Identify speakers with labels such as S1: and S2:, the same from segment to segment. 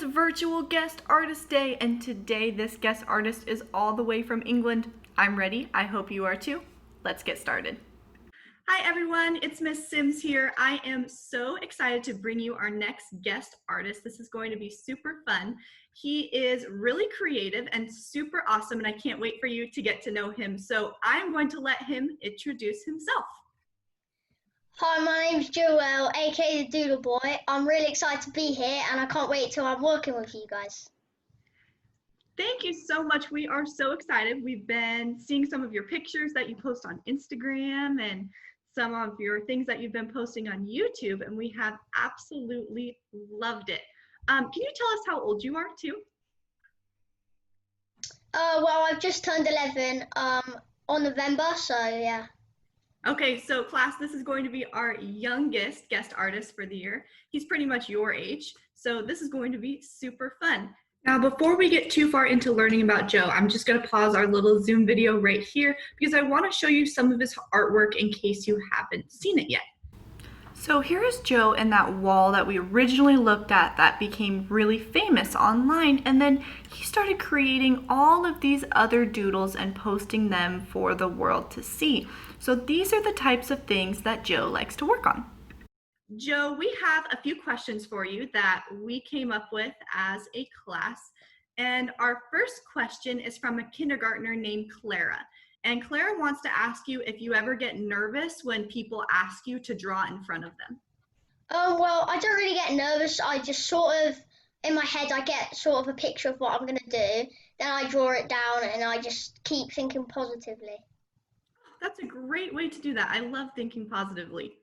S1: It's Virtual Guest Artist Day, and today this guest artist is all the way from England. I'm ready. I hope you are too. Let's get started. Hi everyone, it's Miss Sims here. I am so excited to bring you our next guest artist. This is going to be super fun. He is really creative and super awesome, and I can't wait for you to get to know him. So I'm going to let him introduce himself.
S2: Hi, my name's Joel, aka the Doodle Boy. I'm really excited to be here and I can't wait till I'm working with you guys.
S1: Thank you so much. We are so excited. We've been seeing some of your pictures that you post on Instagram and some of your things that you've been posting on YouTube, and we have absolutely loved it. Can you tell us how old you are too?
S2: Well, I've just turned 11 on November, so yeah.
S1: Okay, so class, this is going to be our youngest guest artist for the year. He's pretty much your age, so this is going to be super fun. Now, before we get too far into learning about Joe, I'm just going to pause our little Zoom video right here because I want to show you some of his artwork in case you haven't seen it yet. So here is Joe in that wall that we originally looked at that became really famous online, and then he started creating all of these other doodles and posting them for the world to see. So these are the types of things that Joe likes to work on. Joe, we have a few questions for you that we came up with as a class. And our first question is from a kindergartner named Clara. And Clara wants to ask you if you ever get nervous when people ask you to draw in front of them.
S2: Well, I don't really get nervous. I just sort of, in my head, I get sort of a picture of what I'm going to do. Then I draw it down and I just keep thinking positively.
S1: That's a great way to do that. I love thinking positively.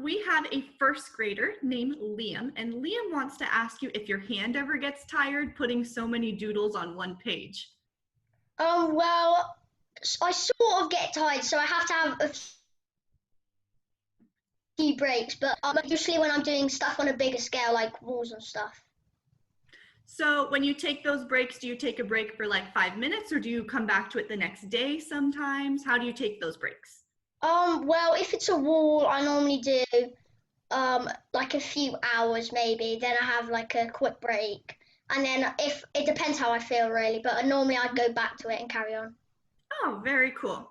S1: We have a first grader named Liam, and Liam wants to ask you if your hand ever gets tired putting so many doodles on one page.
S2: Well, I sort of get tired, so I have to have a few breaks, but usually when I'm doing stuff on a bigger scale, like walls and stuff.
S1: So when you take those breaks, do you take a break for like 5 minutes, or do you come back to it the next day sometimes? How do you take those breaks?
S2: Well, if it's a wall, I normally do like a few hours maybe. Then I have like a quick break, and then if it depends how I feel really, but normally I go back to it and carry on.
S1: Oh, very cool.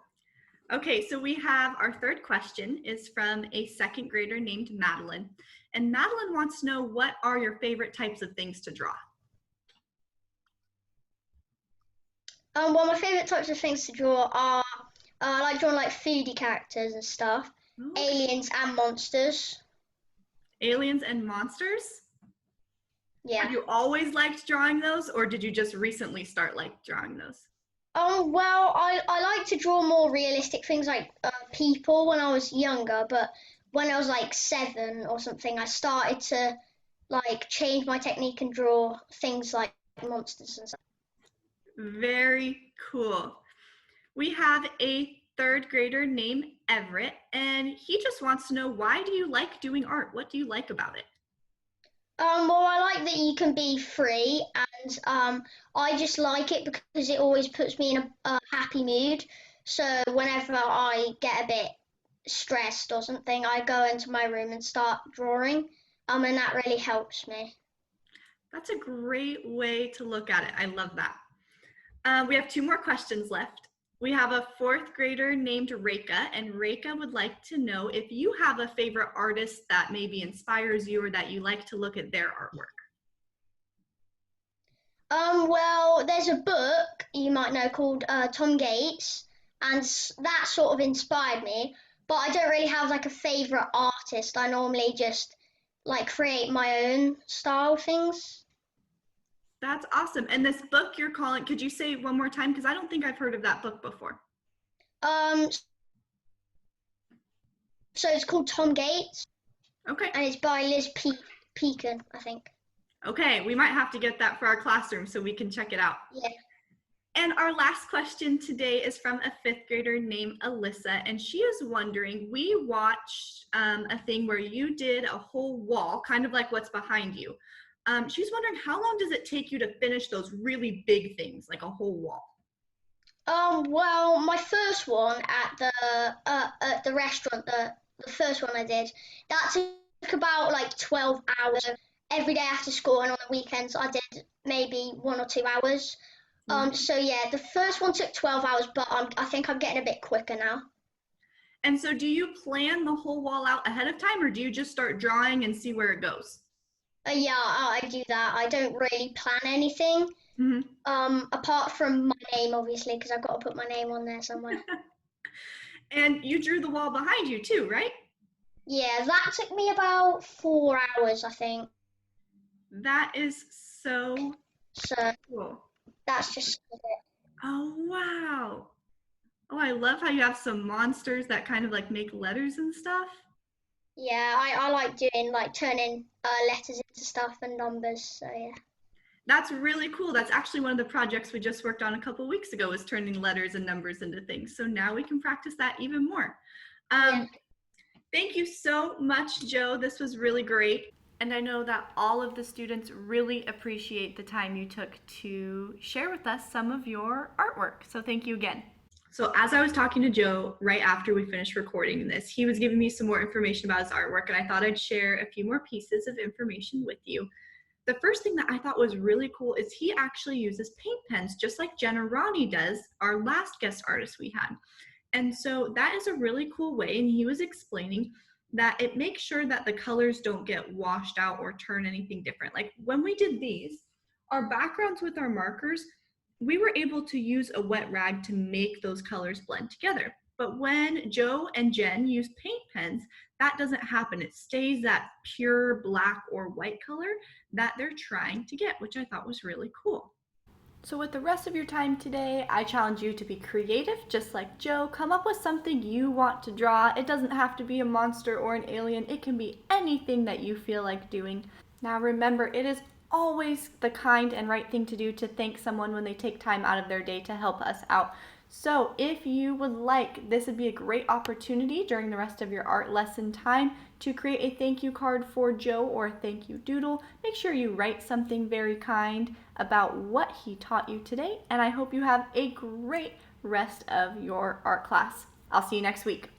S1: Okay, so we have our third question is from a second grader named Madeline, and Madeline wants to know, what are your favorite types of things to draw?
S2: Well, my favorite types of things to draw are I like drawing like foodie characters and stuff,
S1: Okay.
S2: aliens and monsters.
S1: Aliens and monsters?
S2: Yeah.
S1: Have you always liked drawing those, or did you just recently start like drawing those?
S2: Well, I like to draw more realistic things like people when I was younger, but when I was like 7 or something, I started to like change my technique and draw things like monsters and stuff.
S1: Very cool. We have a third grader named Everett, and he just wants to know, why do you like doing art? What do you like about it?
S2: Well, I like that you can be free, and I just like it because it always puts me in a happy mood. So whenever I get a bit stressed or something, I go into my room and start drawing, and that really helps me.
S1: That's a great way to look at it. I love that. We have 2 more questions left. We have a fourth grader named Reika, and Reika would like to know if you have a favorite artist that maybe inspires you or that you like to look at their artwork.
S2: Well, there's a book you might know called Tom Gates, and that sort of inspired me. But I don't really have like a favorite artist. I normally just like create my own style things.
S1: That's awesome. And this book you're calling, could you say it one more time? Because I don't think I've heard of that book before.
S2: Um, so it's called Tom Gates,
S1: Okay.
S2: and it's by Liz Pekin, I think.
S1: Okay, we might have to get that for our classroom so we can check it out.
S2: Yeah.
S1: And our last question today is from a fifth grader named Alyssa, and she is wondering, we watched a thing where you did a whole wall, kind of like what's behind you. She's wondering, how long does it take you to finish those really big things, like a whole wall?
S2: Well, my first one at the restaurant, the first one I did, that took about like 12 hours. every day after school, and on the weekends I did maybe 1 or 2 hours.
S1: Wow.
S2: So yeah, the first one took 12 hours, but I think I'm getting a bit quicker now.
S1: And so do you plan the whole wall out ahead of time or do you just start drawing and see where it goes?
S2: Yeah, I do that. I don't really plan anything,
S1: Hmm.
S2: apart from my name, obviously, because I've got to put my name on there somewhere.
S1: And you drew the wall behind you too, right?
S2: Yeah, that took me about 4 hours, I think.
S1: That is so
S2: So
S1: cool.
S2: that's just
S1: Oh, wow. Oh, I love how you have some monsters that kind of like make letters and stuff.
S2: yeah. I like doing like turning letters into stuff and numbers. So yeah.
S1: That's really cool. That's actually one of the projects we just worked on a couple weeks ago is turning letters and numbers into things. So now we can practice that even more.
S2: Yeah.
S1: Um, Thank you so much, Joe. This was really great. And I know that all of the students really appreciate the time you took to share with us some of your artwork. So thank you again. So as I was talking to Joe right after we finished recording this, he was giving me some more information about his artwork, and I thought I'd share a few more pieces of information with you. The first thing that I thought was really cool is he actually uses paint pens, just like Jenna Ronnie does, our last guest artist we had. And so that is a really cool way. And he was explaining that it makes sure that the colors don't get washed out or turn anything different. Like when we did these, our backgrounds with our markers, we were able to use a wet rag to make those colors blend together. But when Joe and Jen use paint pens, that doesn't happen. It stays that pure black or white color that they're trying to get, which I thought was really cool. So with the rest of your time today, I challenge you to be creative, just like Joe. Come up with something you want to draw. It doesn't have to be a monster or an alien. It can be anything that you feel like doing. Now remember, it is always the kind and right thing to do to thank someone when they take time out of their day to help us out. So if you would like, this would be a great opportunity during the rest of your art lesson time to create a thank you card for Joe or a thank you doodle. Make sure you write something very kind about what he taught you today, and I hope you have a great rest of your art class. I'll see you next week.